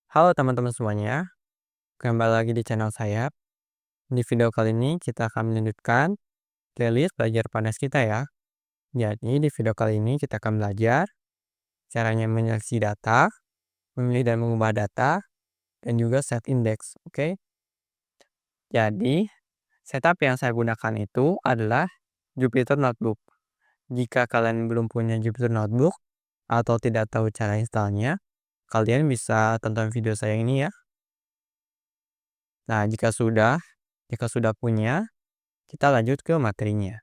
Halo teman-teman semuanya, kembali lagi di channel saya. Di video kali ini kita akan melanjutkan playlist belajar panas kita ya. Jadi di video kali ini kita akan belajar caranya menyeleksi data, memilih dan mengubah data, dan juga set index. Oke. Jadi setup yang saya gunakan itu adalah Jupyter Notebook. Jika kalian belum punya Jupyter Notebook atau tidak tahu cara installnya, kalian bisa tonton video saya ini ya. Nah, jika sudah punya, kita lanjut ke materinya.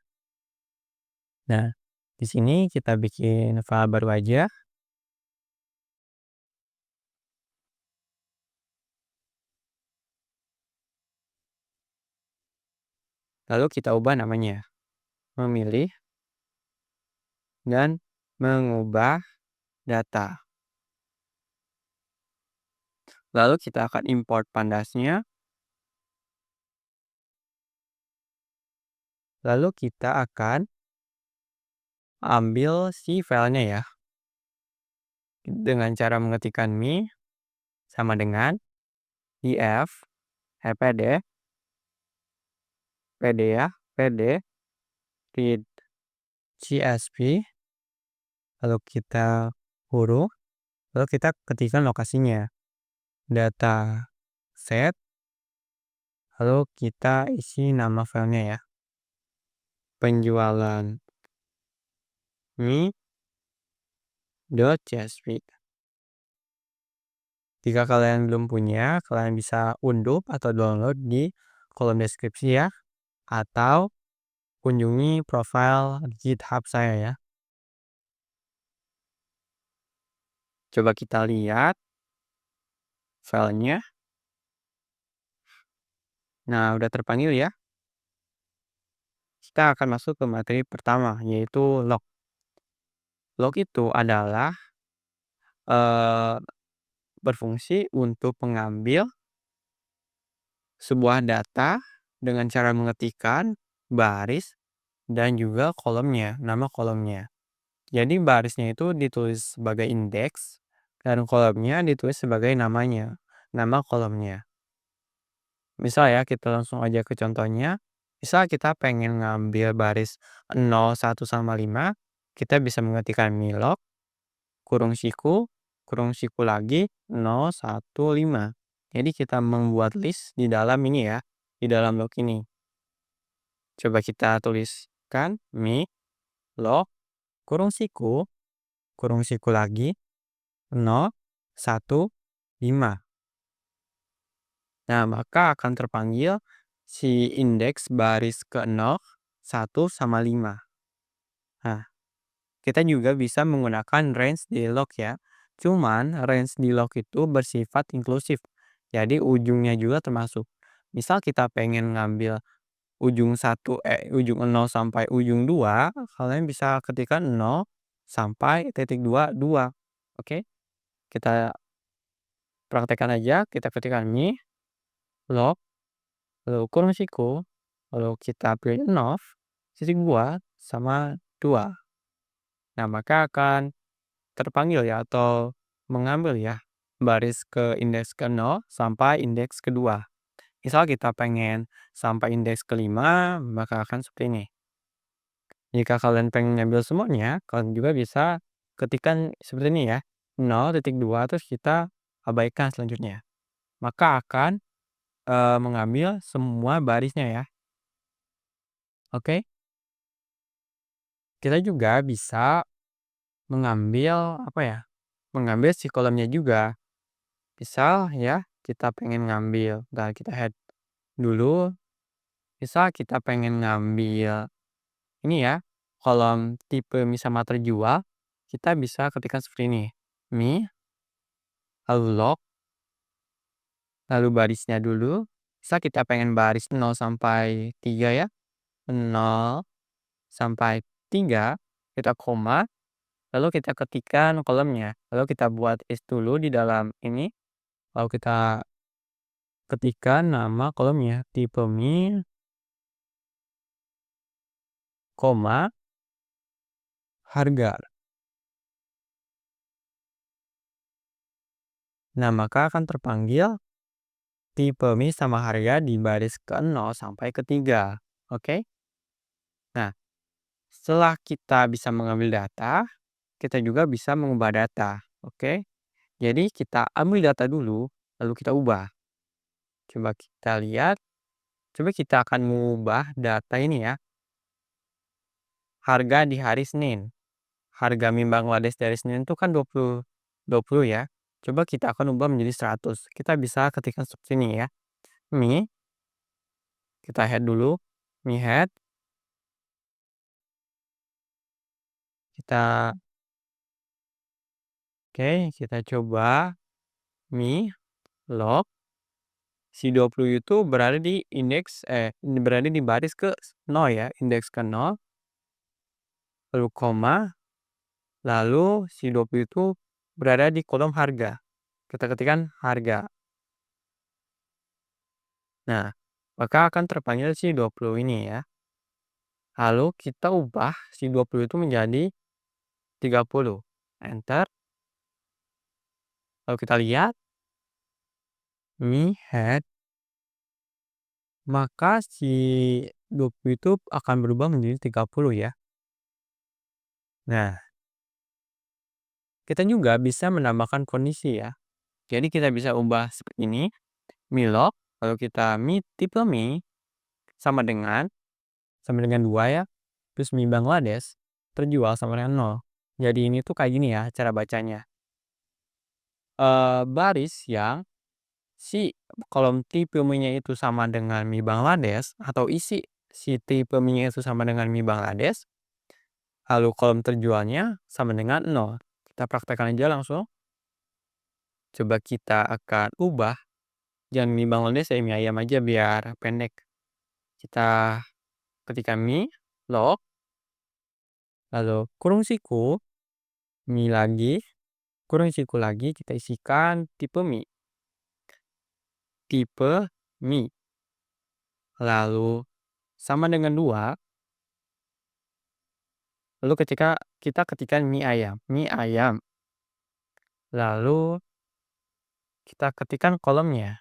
Nah, di sini kita bikin file baru aja, lalu kita ubah namanya, memilih dan mengubah data. Lalu kita akan import pandasnya, lalu kita akan ambil si filenya ya, dengan cara mengetikkan mi sama dengan if pd ya, pd read csv, lalu kita huruf, lalu kita ketikkan lokasinya, data set, lalu kita isi nama filenya ya, penjualan mi.csv. Jika kalian belum punya, kalian bisa unduh atau download di kolom deskripsi ya, atau kunjungi profil GitHub saya ya. Coba kita lihat filenya. Nah, udah terpanggil ya. Kita akan masuk ke materi pertama, yaitu log. Log itu adalah eh, berfungsi untuk mengambil sebuah data dengan cara mengetikkan baris dan juga kolomnya, nama kolomnya. Jadi barisnya itu ditulis sebagai indeks dan kolomnya ditulis sebagai namanya, nama kolomnya. Misal ya, kita langsung aja ke contohnya. Misal kita pengen ngambil baris 0, 1 sama 5, kita bisa mengetikkan milog, kurung siku lagi 0, 1, 5. Jadi kita membuat list di dalam ini ya, di dalam log ini. Coba kita tuliskan mi log kurung siku lagi 0, 1, 5. Nah, maka akan terpanggil si indeks baris ke 0, 1, sama 5. Nah, kita juga bisa menggunakan range di log ya. Cuman range di log itu bersifat inklusif. Jadi ujungnya juga termasuk. Misal kita pengen ngambil ujung 0 sampai ujung 2, kalian bisa ketikkan 0 sampai titik 2, 2. Oke? Kita praktekkan aja, kita ketikkan mi log, lalu kurung siku, lalu kita pilih 0, titik 2 sama 2. Nah, maka akan terpanggil ya atau mengambil ya baris ke indeks ke 0 sampai indeks kedua. Misal kita pengen sampai indeks kelima, maka akan seperti ini. Jika kalian pengen ngambil semuanya, kalian juga bisa ketikkan seperti ini ya, 0.2 terus kita abaikan selanjutnya. Maka akan mengambil semua barisnya ya. Oke? Kita juga bisa mengambil apa ya? Mengambil si kolomnya juga. Misal ya, kita pengen ngambil, nah kita head dulu. Misal kita pengen ngambil ini ya, kolom tipe sama terjual, kita bisa ketikkan seperti ini. Mi, lalu log, lalu barisnya dulu. Misal kita pengen baris 0 sampai 3 ya. 0 sampai 3, kita koma, lalu kita ketikkan kolomnya. Lalu kita buat is dulu di dalam ini, lalu kita ketikkan nama kolomnya, tipe mi, koma, harga. Nah, maka akan terpanggil tipe mie sama harga di baris ke-0 sampai ke-3. Oke? Nah, setelah kita bisa mengambil data, kita juga bisa mengubah data. Oke? Jadi kita ambil data dulu, lalu kita ubah. Coba kita lihat, coba kita akan mengubah data ini ya. Harga di hari Senin. Harga mie Bangladesh dari Senin itu kan 20 ya. Coba kita akan ubah menjadi 100. Kita bisa ketikkan seperti ini ya. Mie, kita head dulu. Mie head, kita kita coba mie log. Si 20 itu berada di berada di baris ke-0 ya, indeks ke-0, lalu koma, lalu si 20 itu berada di kolom harga. Kita ketikkan harga. Nah, maka akan terpanggil si 20 ini ya. Lalu kita ubah si 20 itu menjadi 30. Enter. Lalu kita lihat mie head, maka si 20 itu akan berubah menjadi 30 ya. Nah, kita juga bisa menambahkan kondisi ya. Jadi kita bisa ubah seperti ini. Mie log, lalu kita tipe mie sama dengan 2 ya. Terus mie Bangladesh terjual sama dengan 0. Jadi ini tuh kayak gini ya cara bacanya. Baris yang si kolom tipe mie-nya itu sama dengan mie Bangladesh atau isi si tipe mie itu sama dengan mie Bangladesh, lalu kolom terjualnya sama dengan 0. Kita praktekkan aja langsung. Coba kita akan ubah, jangan mie Bangladesh ya, mie ayam aja biar pendek. Kita ketikkan mie log, lalu kurung siku, mie lagi, kurung siku lagi, kita isikan tipe mie. Tipe mie. Lalu sama dengan 2. Lalu ketika kita ketikkan mie ayam. Lalu kita ketikkan kolomnya.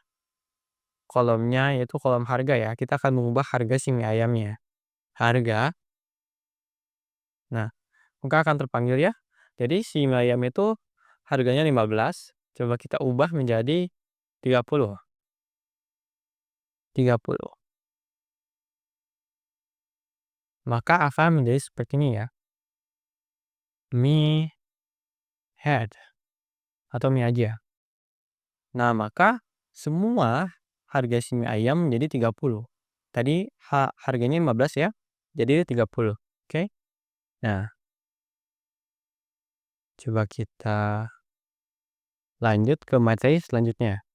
Kolomnya yaitu kolom harga ya. Kita akan mengubah harga si mie ayamnya. Harga. Nah, maka akan terpanggil ya. Jadi si mie ayam itu harganya 15. Coba kita ubah menjadi 30. 30. Maka akan menjadi seperti ini ya. Mie head atau mie aja. Nah, maka semua harga si mie ayam menjadi 30. Tadi harganya 15 ya. Jadi 30. Oke. Nah, coba kita lanjut ke materi selanjutnya.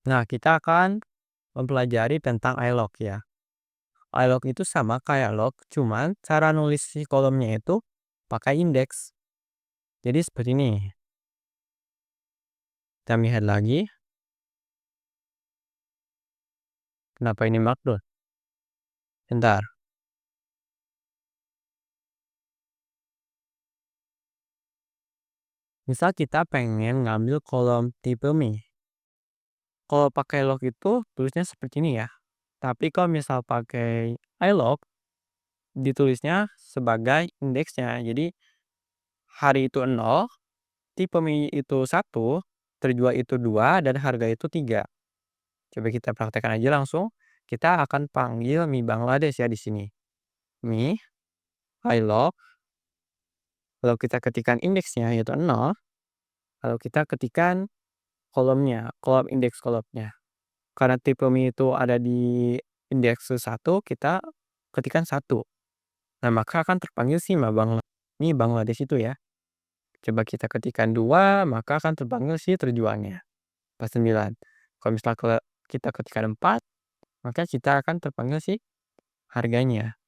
Nah, kita akan mempelajari tentang iLog ya. iLog itu sama kayak log, cuman cara nulis si kolomnya itu pakai indeks. Jadi seperti ini. Kita lihat lagi. Kenapa ini markdown? Bentar. Misal kita pengen ngambil kolom tipe mie. Kalau pakai log itu tulisnya seperti ini ya. Tapi kalau misal pakai iLog, ditulisnya sebagai indeksnya. Jadi hari itu 0, tipe mie itu 1, terjual itu 2, dan harga itu 3. Coba kita praktekkan aja langsung. Kita akan panggil mie Bangladesh ya di sini. Mie, iLog, lalu kita ketikkan indeksnya yaitu 0, lalu kita ketikkan kolomnya, kolom indeks kolomnya. Karena tipe mie itu ada di indeks 1, kita ketikkan 1. Nah, maka akan terpanggil si mie Bangladesh itu ya. Coba kita ketikkan 2, maka akan terpanggil si terjualnya. 49. Kalau misalnya kita ketikkan 4, maka kita akan terpanggil si harganya.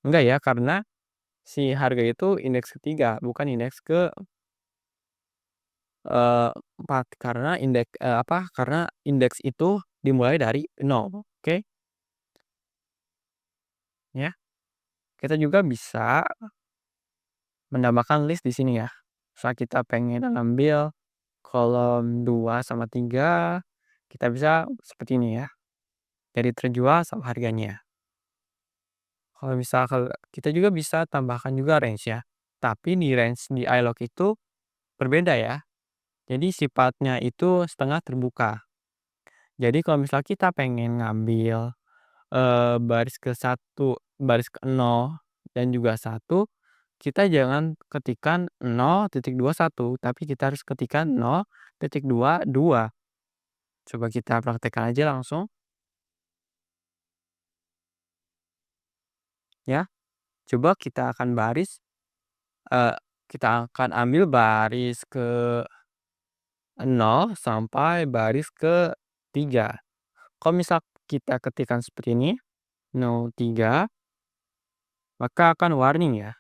Enggak ya, karena si harga itu indeks ketiga, bukan indeks ke 4. Karena karena indeks itu dimulai dari 0. Oke? Ya. Kita juga bisa menambahkan list di sini ya. Misal kita pengen ngambil kolom 2 sama 3, kita bisa seperti ini ya. Dari terjual sama harganya. Kalau misal kita juga bisa tambahkan juga range ya. Tapi di range di iLog itu berbeda ya. Jadi sifatnya itu setengah terbuka. Jadi kalau misal kita pengen ngambil baris ke satu, baris ke nol dan juga satu, kita jangan ketikkan 0,21, tapi kita harus ketikkan 0,22. Coba kita praktekkan aja langsung ya. Coba kita akan eee, kita akan ambil baris ke nol sampai baris ke 3. Kalau misal kita ketikkan seperti ini, 03, maka akan warning ya.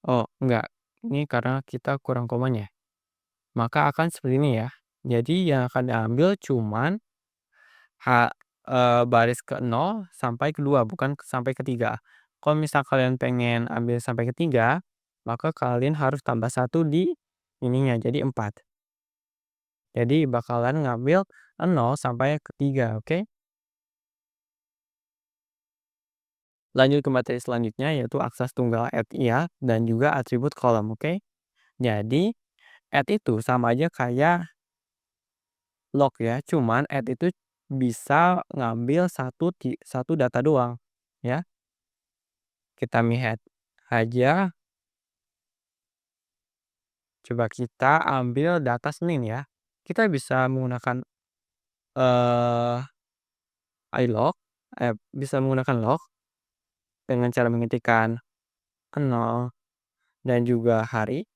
Oh, enggak, ini karena kita kurang komanya. Maka akan seperti ini ya. Jadi yang akan diambil cuman baris ke nol sampai ke 2, bukan sampai ke 3. Kalau misal kalian pengen ambil sampai ke 3, maka kalian harus tambah satu di ininya, jadi 4. Jadi bakalan ngambil nol sampai ke 3, oke? Lanjut ke materi selanjutnya yaitu akses tunggal add ya dan juga atribut kolom, oke? Jadi add itu sama aja kayak log ya, cuman add itu bisa ngambil satu data doang, ya. Kita add aja, coba kita ambil data Senin ya. Kita bisa menggunakan, eee, iLog, bisa menggunakan log dengan cara mengetikkan 0 dan juga hari.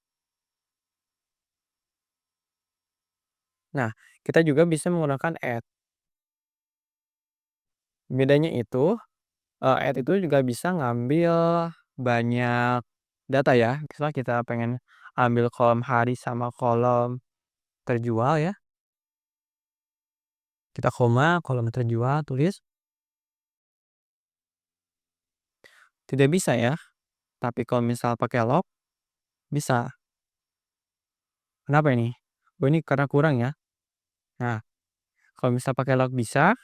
Nah, kita juga bisa menggunakan add. Bedanya itu, add itu juga bisa ngambil banyak data ya. Misal kita pengen ambil kolom hari sama kolom terjual ya, kita koma, kolom terjual, tulis, tidak bisa ya. Tapi kalau misal pakai log, bisa. Kenapa ini? Oh, ini karena kurang ya. Nah, kalau misal pakai log bisa,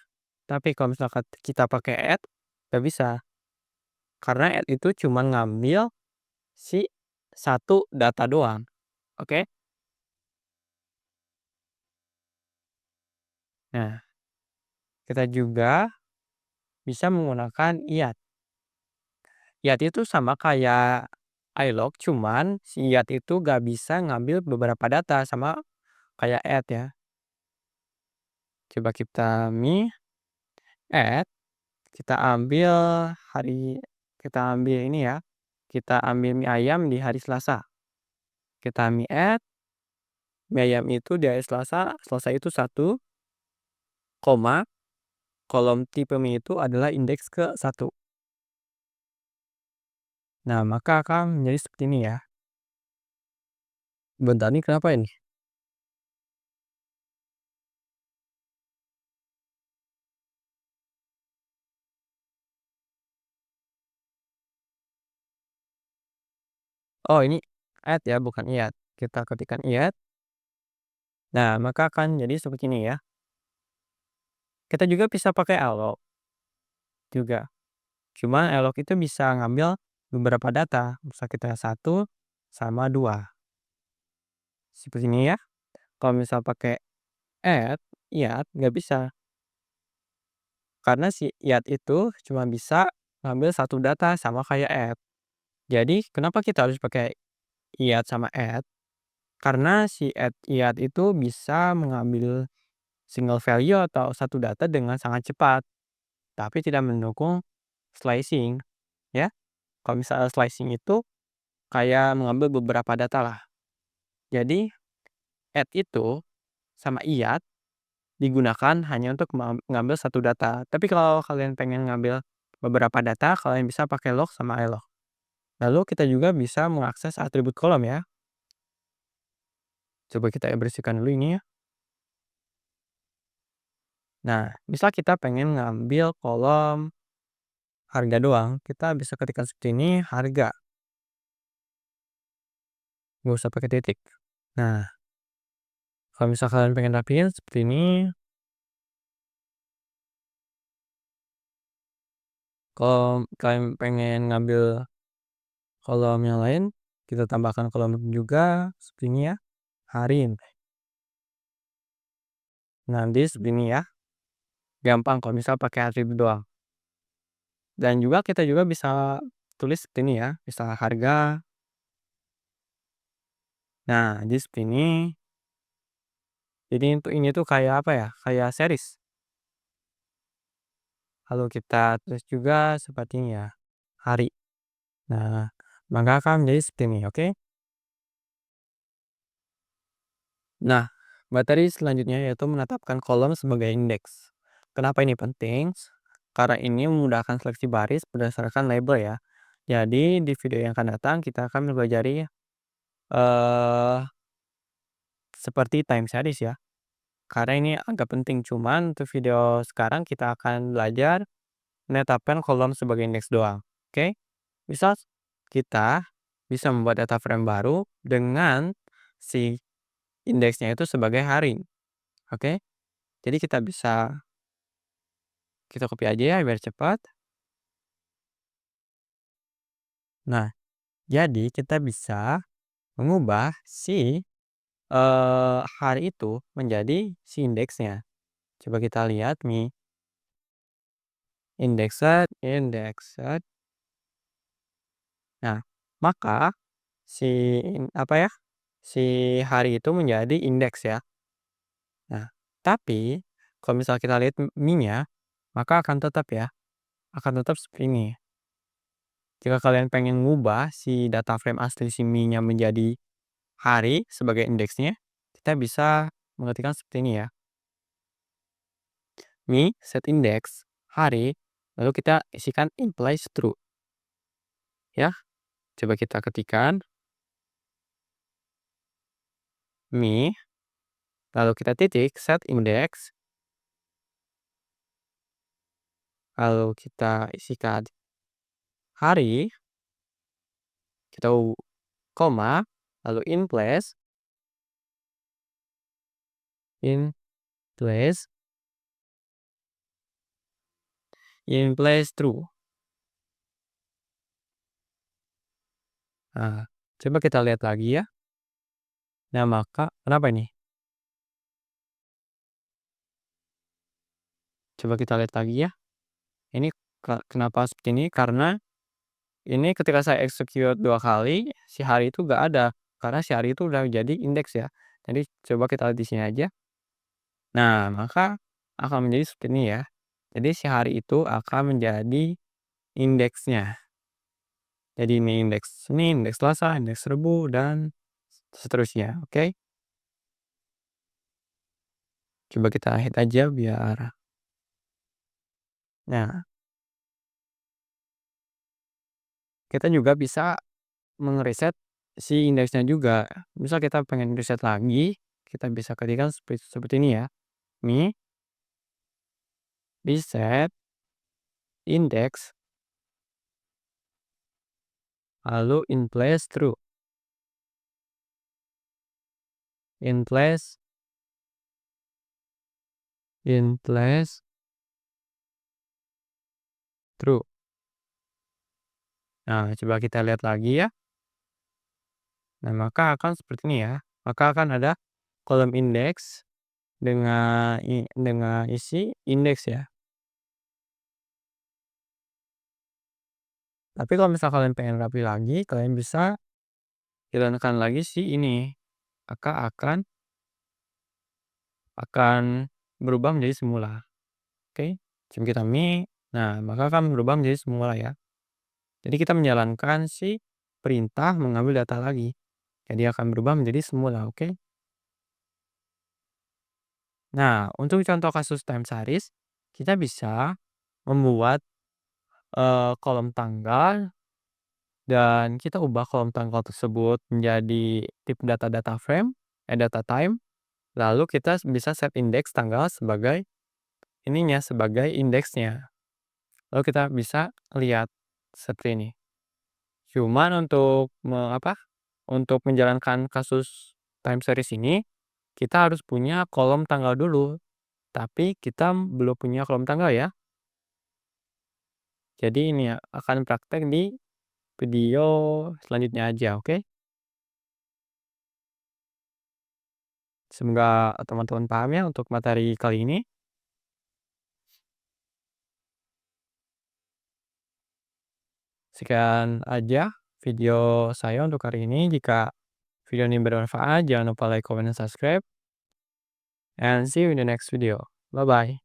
tapi kalau misalkan kita pakai add, nggak bisa. Karena add itu cuma ngambil si satu data doang, oke? Nah, kita juga bisa menggunakan iat. Iat itu sama kayak iLog, cuman si iat itu nggak bisa ngambil beberapa data sama kayak add ya. Coba kita add, kita ambil hari, kita ambil ini ya, kita ambil mie ayam di hari Selasa. Kita add, mie ayam itu di hari Selasa, Selasa itu satu koma, kolom tipe mie itu adalah indeks ke satu. Nah, maka akan menjadi seperti ini ya. Bentar nih kenapa ini? Oh, ini add ya, bukan iat. Kita ketikkan iat. Nah, maka akan jadi seperti ini ya. Kita juga bisa pakai alog juga. Cuma alog itu bisa ngambil beberapa data. Misal kita satu sama 2. Seperti ini ya. Kalau misal pakai add, iat, nggak bisa. Karena si iat itu cuma bisa ngambil satu data sama kayak add. Jadi kenapa kita harus pakai iat sama add? Karena si add iat itu bisa mengambil single value atau satu data dengan sangat cepat, tapi tidak mendukung slicing, ya. Kalau misalnya slicing itu kayak mengambil beberapa data lah. Jadi add itu sama iat digunakan hanya untuk mengambil satu data. Tapi kalau kalian pengen ngambil beberapa data, kalian bisa pakai log sama ilog. Lalu kita juga bisa mengakses atribut kolom ya. Coba kita bersihkan dulu ini ya. Nah, misal kita pengen ngambil kolom harga doang, kita bisa ketikkan seperti ini, harga, nggak usah pakai titik. Nah, kalau misalkan kalian pengen rapiin seperti ini, kalau kalian pengen ngambil kolom yang lain, kita tambahkan kolom juga seperti ini ya, hari. Nanti seperti ini ya, gampang kalau misal pakai atribut doang. Dan juga kita juga bisa tulis seperti ini ya, misal harga. Nah, jadi seperti ini. Jadi untuk ini tuh kayak apa ya, kayak series. Lalu kita tulis juga seperti ini ya, hari. Nah, maka akan menjadi seperti ini, oke? Nah, materi selanjutnya yaitu menetapkan kolom sebagai indeks. Kenapa ini penting? Karena ini memudahkan seleksi baris berdasarkan label ya. Jadi di video yang akan datang kita akan mempelajari eh seperti time series ya. Karena ini agak penting, cuman untuk video sekarang kita akan belajar menetapkan kolom sebagai indeks doang. Oke? Misal kita bisa membuat data frame baru dengan si indeksnya itu sebagai hari. Oke? Jadi kita copy aja ya biar cepat. Nah, jadi kita bisa mengubah si hari itu menjadi si indeksnya. Coba kita lihat nih, indexed. Nah, maka si apa ya? Si hari itu menjadi indeks ya. Nah, tapi kalau misal kita lihat mi-nya, maka akan tetap seperti ini. Jika kalian pengen ngubah si data frame asli si mi-nya menjadi hari sebagai indeksnya, kita bisa mengetikkan seperti ini ya. Mi set index hari, lalu kita isikan implies true. Ya, coba kita ketikkan mi, lalu kita titik set index, lalu kita isikan hari, kita koma, lalu in place true. Nah, coba kita lihat lagi ya. Nah, maka kenapa ini? Coba kita lihat lagi ya. Ini kenapa seperti ini? Karena ini ketika saya execute 2 kali, si hari itu nggak ada. Karena si hari itu udah jadi indeks ya. Jadi coba kita lihat di sini aja. Nah, maka akan menjadi seperti ini ya. Jadi si hari itu akan menjadi indeksnya. Jadi ini indeks Senin, indeks Selasa, indeks Rabu, dan seterusnya. Oke. Coba kita hit aja biar. Nah, kita juga bisa mengreset si indeksnya juga. Misal kita pengen reset lagi, kita bisa ketikkan seperti ini ya. Mi reset index lalu in place true. In place true. Nah, coba kita lihat lagi ya. Nah, maka akan seperti ini ya. Maka akan ada kolom indeks dengan isi indeks ya. Tapi kalau misal kalian pengen rapi lagi, kalian bisa hilangkan lagi si ini. Maka akan berubah menjadi semula. Oke. Coba kita nah, maka akan berubah menjadi semula ya. Jadi kita menjalankan si perintah mengambil data lagi. Jadi akan berubah menjadi semula, oke? Nah, untuk contoh kasus time series, kita bisa membuat kolom tanggal dan kita ubah kolom tanggal tersebut menjadi tip data frame, data time. Lalu kita bisa set indeks tanggal sebagai ininya, sebagai indeksnya. lalu kita bisa lihat seperti ini. Cuman untuk menjalankan kasus time series ini, kita harus punya kolom tanggal dulu, tapi kita belum punya kolom tanggal ya. Jadi ini ya, akan praktek di video selanjutnya aja, oke? Semoga teman-teman paham ya untuk materi kali ini. Sekian aja video saya untuk hari ini. Jika video ini bermanfaat, jangan lupa like, comment, dan subscribe. And see you in the next video. Bye-bye.